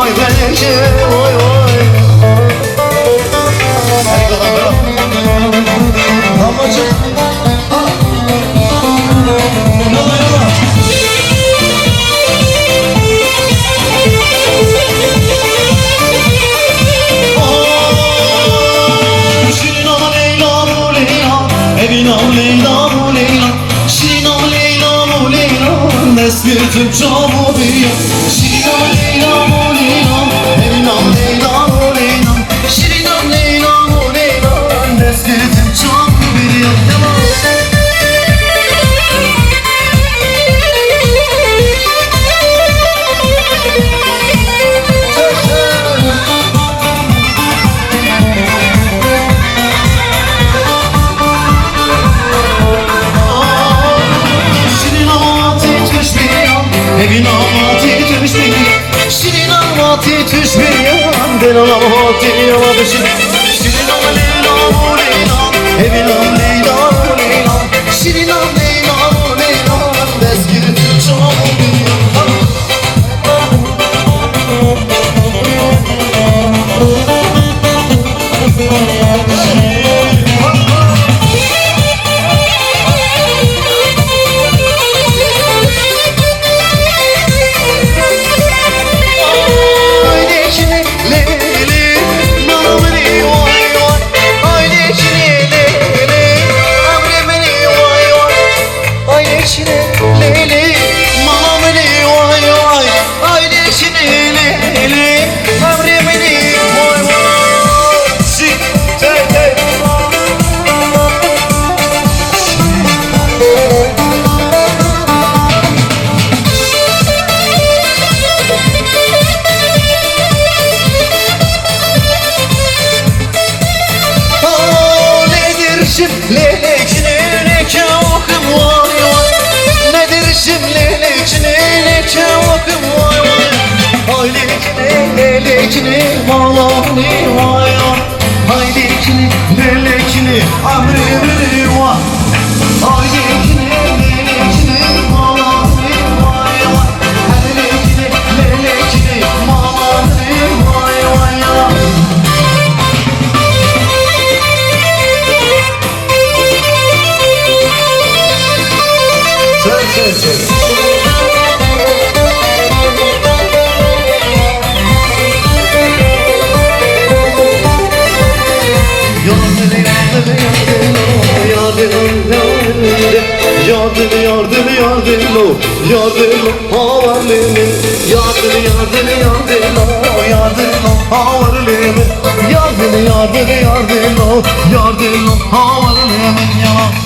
Ay belki oy oy Damlacık Yola yola Şirin ama Leyla mu Leyla Evin am Leyla mu Leyla Şirin ama Leyla mu Leyla Eski Türkçe mu Leyla Şirin ama Leyla mu Leyla Evin am Leyla mu Leyla Şirin am Leyla mu Leyla Eski Türkçe mu Leyla Evin amati tüş bir Şirin amati tüş bir yan Del amati amati Şirin am Leyla mu Leyla Evin am Leyla mu Leyla Şirin am Leyla mu Leyla Eski Türkçe mu Lelek lelek okum vay vay Nedir lelek lelek okum vay vay Haylik lelek malamni vay vay Haylik lelek amrimi vay Haylik lelek malamni vay vay Haylik lelek malamni vay vay Yardım havarlığımın Yardım havarlığımın